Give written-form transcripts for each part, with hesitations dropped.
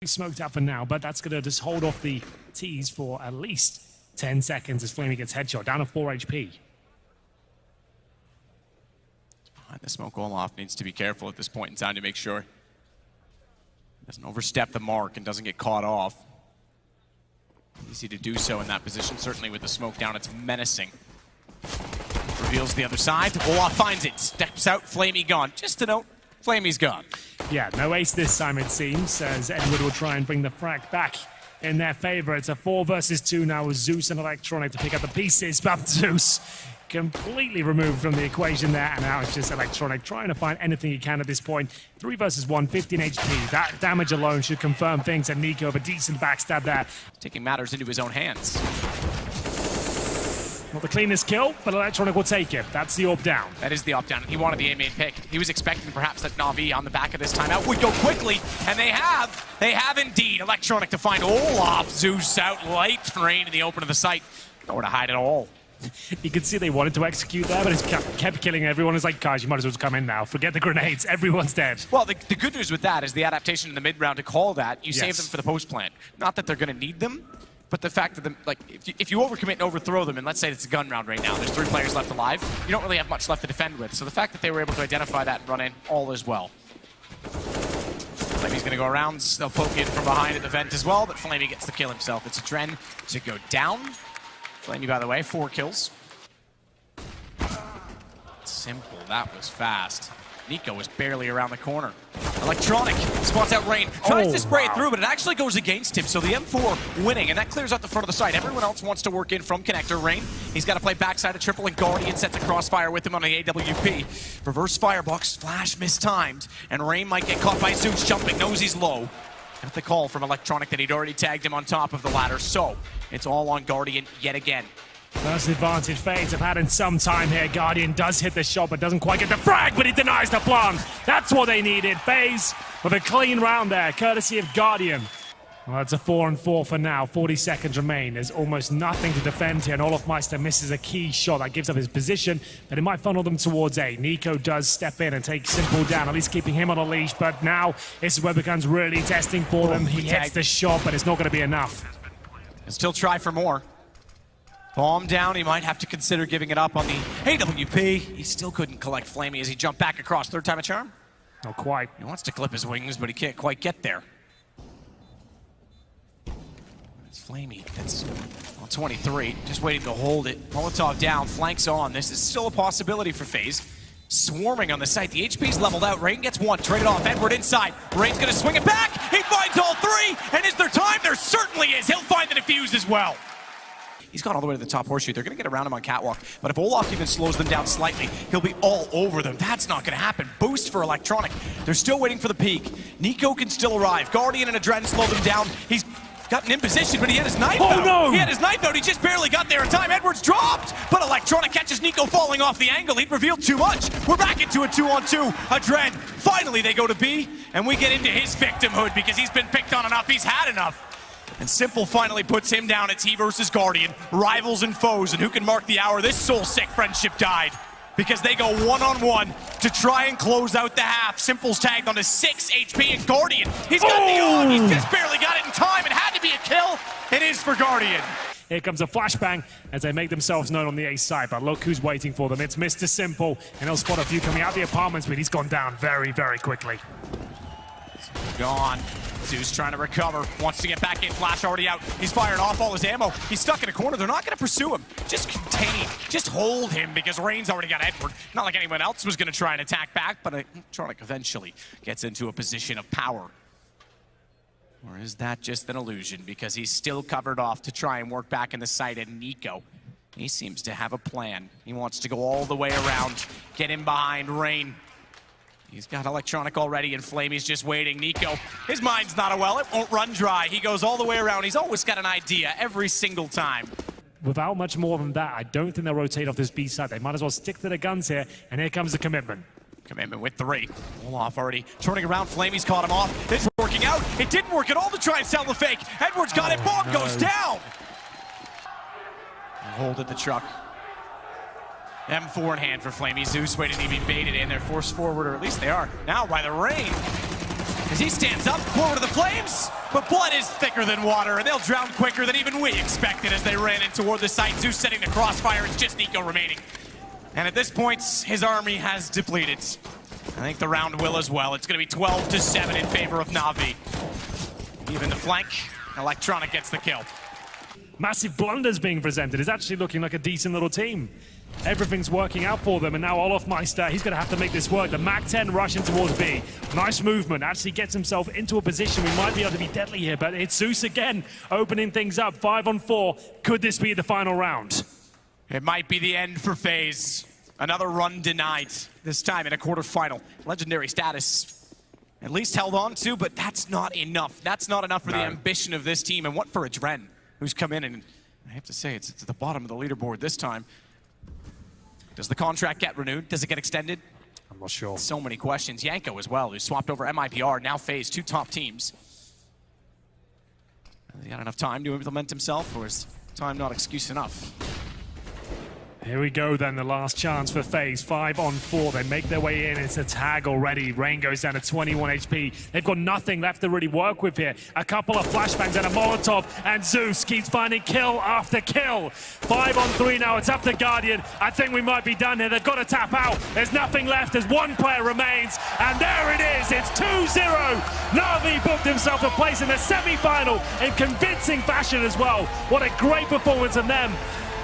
Smoked out for now, but that's going to just hold off the tease for at least 10 seconds as Flamey gets headshot, down to 4 HP. Behind the smoke, Olaf needs to be careful at this point in time to make sure he doesn't overstep the mark and doesn't get caught off. Easy to do so in that position, certainly with the smoke down, it's menacing. Reveals the other side, Olaf finds it, steps out, Flamey gone. Just to note, Flamey's gone. Yeah, no ace this time it seems, as Edward will try and bring the frag back in their favor. It's a 4 versus 2 now with Zeus and Electronic to pick up the pieces, but Zeus completely removed from the equation there, and now it's just Electronic trying to find anything he can at this point. 3 versus 1, 15 HP. That damage alone should confirm things, and Nico with a decent backstab there. Taking matters into his own hands. Not the cleanest kill, but Electronic will take it. That's the AWP down. That is the AWP down. He wanted the A main pick. He was expecting perhaps that NaVi on the back of this timeout would go quickly, and they have. They have indeed. Electronic to find Olaf. Zeus out light rain in the open of the site. Nowhere to hide at all. You could see they wanted to execute there, but he kept killing everyone. It's like, guys, you might as well just come in now. Forget the grenades. Everyone's dead. Well, the good news with that is the adaptation in the mid-round to call that. You save them for the post-plant. Not that they're going to need them, but the fact that, if you overcommit and overthrow them, and let's say it's a gun round right now, there's 3 players left alive, you don't really have much left to defend with. So the fact that they were able to identify that and run in, all is well. Flamey's going to go around. They'll poke in from behind at the vent as well, but Flamey gets the kill himself. It's a Dren to go down. Flamey, by the way, 4 kills. Simple, that was fast. Nico was barely around the corner. Electronic spots out Rain, tries to spray it through, but it actually goes against him. So the M4 winning, and that clears out the front of the site. Everyone else wants to work in from connector. Rain, he's got to play backside of triple, and Guardian sets a crossfire with him on the AWP. Reverse firebox, flash mistimed, and Rain might get caught by Zeus jumping, knows he's low. Got the call from Electronic that he'd already tagged him on top of the ladder, so it's all on Guardian yet again. First advantage FaZe have had in some time here. Guardian does hit the shot, but doesn't quite get the frag, but he denies the plant. That's what they needed. FaZe with a clean round there, courtesy of Guardian. Well, it's a 4-4 for now. 40 seconds remain. There's almost nothing to defend here, and Olafmeister misses a key shot that gives up his position, but it might funnel them towards A. Nico does step in and take Simple down, at least keeping him on a leash, but now this is where it becomes really testing for them. He hits the shot, but it's not going to be enough. He'll still try for more. Bomb down, he might have to consider giving it up on the AWP. He still couldn't collect Flamey as he jumped back across. 3rd time a charm? Not quite. He wants to clip his wings, but he can't quite get there. It's Flamey. That's on 23, just waiting to hold it. Molotov down, flanks on. This is still a possibility for FaZe. Swarming on the site. The HP's leveled out. Rain gets 1, traded off. Edward inside. Rain's going to swing it back. He finds all 3. And is there time? There certainly is. He'll find the defuse as well. He's gone all the way to the top horseshoe. They're going to get around him on catwalk. But if Olaf even slows them down slightly, he'll be all over them. That's not going to happen. Boost for Electronic. They're still waiting for the peak. Nico can still arrive. Guardian and Adren slow them down. He's gotten in position, but he had his knife out. No! He had his knife out. He just barely got there in time. Edwards dropped, but Electronic catches Nico falling off the angle. He'd revealed too much. We're back into a 2-on-2. Adren, finally they go to B, and we get into his victimhood because he's been picked on enough. He's had enough. And Simple finally puts him down. It's he versus Guardian, rivals and foes, and who can mark the hour? This soul-sick friendship died because they go 1-on-1 to try and close out the half. Simple's tagged onto 6 HP, and Guardian, he's got the on. He's just barely got it in time. It had to be a kill. It is for Guardian. Here comes a flashbang as they make themselves known on the A side, but look who's waiting for them. It's Mr. Simple, and he'll spot a few coming out of the apartments, but he's gone down very, very quickly. Gone. Zeus trying to recover, wants to get back in, flash already out. He's fired off all his ammo. He's stuck in a corner. They're not going to pursue him. Just contain, just hold him because Rain's already got Edward. Not like anyone else was going to try and attack back, but Electronic eventually gets into a position of power. Or is that just an illusion because he's still covered off to try and work back in the site, and Nico, he seems to have a plan. He wants to go all the way around, get in behind Rain. He's got Electronic already, and Flamey's just waiting. Nico, his mind's not a well. It won't run dry. He goes all the way around. He's always got an idea every single time. Without much more than that, I don't think they'll rotate off this B side. They might as well stick to the guns here, and here comes the commitment. Commitment with 3. Olaf already turning around. Flamey's caught him off. It's working out. It didn't work at all to try and sell the fake. Edwards got it. Bomb goes down. Hold at the truck. M4 in hand for Flamey. Zeus waiting to be baited in. They're forced forward, or at least they are now by the Rain. as he stands up forward to the flames, but blood is thicker than water, and they'll drown quicker than even we expected as they ran in toward the site. Zeus setting the crossfire. It's just Nico remaining. And at this point, his army has depleted. I think the round will as well. It's going to be 12-7 in favor of NaVi. Even the flank, Electronic gets the kill. Massive blunders being presented. It's actually looking like a decent little team. Everything's working out for them, and now Olofmeister, he's going to have to make this work. The MAC-10 rushing towards B. Nice movement, actually gets himself into a position we might be able to be deadly here, but it's Zeus again, opening things up, 5-on-4. Could this be the final round? It might be the end for FaZe. Another run denied, this time in a quarterfinal. Legendary status at least held on to, but that's not enough. That's not enough for the ambition of this team, and what for Adren, who's come in, and I have to say, it's at the bottom of the leaderboard this time. Does the contract get renewed? Does it get extended? I'm not sure. So many questions. Yanko as well, who swapped over MIPR, now FaZe, 2 top teams. Has he had enough time to implement himself, or is time not excuse enough? Here we go then, the last chance for FaZe. 5-on-4, they make their way in. It's a tag already. Rain goes down to 21 HP. They've got nothing left to really work with here. A couple of flashbangs and a Molotov, and Zeus keeps finding kill after kill. 5-on-3 now, it's up to Guardian. I think we might be done here. They've got to tap out. There's nothing left as one player remains, and there it is. It's 2-0. NaVi booked himself a place in the semi-final in convincing fashion as well. What a great performance of them.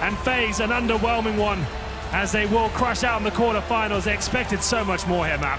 And FaZe, an underwhelming one, as they will crash out in the quarterfinals. They expected so much more here, Matt.